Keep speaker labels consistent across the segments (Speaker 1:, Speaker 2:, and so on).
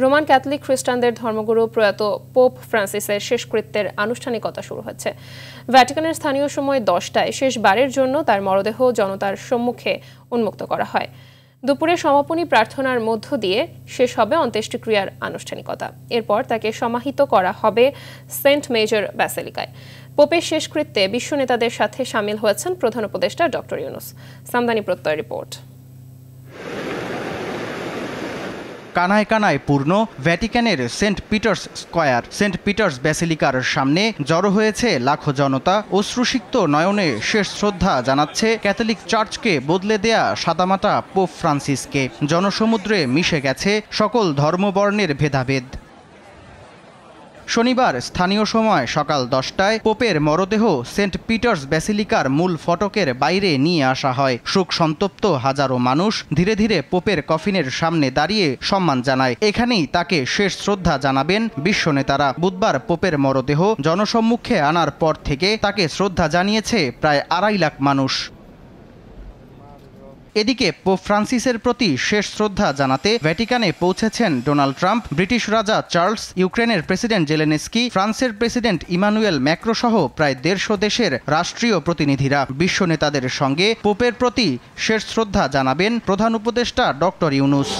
Speaker 1: Roman Catholic খ্রিস্টানদের ধর্মগুরু প্রয়াত পোপ ফ্রান্সিসের শেষকৃত্যের আনুষ্ঠানিকতা শুরু হচ্ছে। ভ্যাটিকানের স্থানীয় সময় 10টায় শেষবারের জন্য তার মরদেহ জনতার সম্মুখে উন্মুক্ত করা হয়। দুপুরে সমাপনী প্রার্থনার মধ্য দিয়ে শেষ হবে অন্ত্যেষ্টিক্রিয়ার আনুষ্ঠানিকতা। এরপর তাকে সমাহিত করা হবে সেন্ট মেজর ব্যাসিলিকায়। পোপের শেষকৃত্যে বিশ্ব নেতাদের সাথে সামিল হয়েছেন প্রধান উপদেষ্টা ডক্টর ইউনুস। সামদানি প্রত্যয় রিপোর্ট।
Speaker 2: কানায় কানায় পূর্ণ ভ্যাটিকানের Saint Peter's Square. Saint Peter's ব্যাসিলিকার সামনে জড়ো হয়েছে লাখো জনতা। অশ্রুসিক্ত নয়নে শেষ শ্রদ্ধা জানাচ্ছে ক্যাথলিক চার্চকে বদলে দেয়া সাদামাটা পোপ ফ্রান্সিসকে। জনসমুদ্রে মিশে গেছে সকল ধর্মবর্ণের ভেদাভেদ। শনিবার স্থানীয় সময় সকাল 10টায় পোপের মরদেহ সেন্ট পিটার্স ব্যাসিলিকার মূল ফটকের বাইরে নিয়ে আসা হয়। শোক সন্তপ্ত হাজারো মানুষ ধীরে ধীরে পোপের কফিনের সামনে দাঁড়িয়ে সম্মান জানায়। এখানেই তাকে শেষ শ্রদ্ধা জানাবেন বিশ্ব নেতারা। বুধবার পোপের মরদেহ জনসম্মুখে আনার পর থেকে তাকে শ্রদ্ধা জানিয়েছে প্রায় 2.5 লাখ মানুষ। এদিকে পোপ ফ্রান্সিসের প্রতি শেষ শ্রদ্ধা জানাতে ভ্যাটিকানে পৌঁছেছেন ডোনাল্ড ট্রাম্প, ব্রিটিশ রাজা চার্লস, ইউক্রেনের প্রেসিডেন্ট জেলেনস্কি, ফ্রান্সের প্রেসিডেন্ট ইমানুয়েল ম্যাক্রো সহ প্রায় 150 দেশের রাষ্ট্রীয় প্রতিনিধিরা। বিশ্ব নেতাদের সঙ্গে পোপের প্রতি শেষ শ্রদ্ধা জানাবেন প্রধান উপদেষ্টা ডক্টর ইউনুস।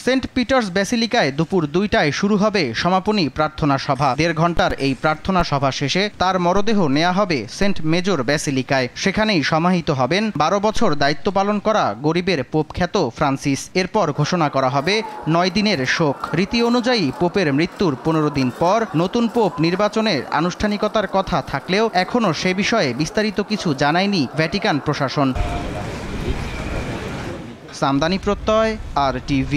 Speaker 2: সেন্ট পিটার্স ব্যাসিলিকায় দুপুর 2টায় শুরু হবে সমাপনী প্রার্থনা সভা। 1.5 ঘন্টার এই প্রার্থনা সভা শেষে তার মরদেহ নেওয়া হবে সেন্ট মেজর ব্যাসিলিকায়। সেখানেই সমাহিত হবেন 12 বছর দায়িত্ব পালন করা গরিবের পোপ খ্যাত ফ্রান্সিস। এরপর ঘোষণা করা হবে 9 দিনের শোক। রীতি অনুযায়ী পোপের মৃত্যুর 15 দিন পর নতুন পোপ নির্বাচনের আনুষ্ঠানিকতার কথা থাকলেও এখনও সে বিষয়ে বিস্তারিত কিছু জানায়নি ভ্যাটিকান প্রশাসন। সামদানি প্রত্যয়, RTV।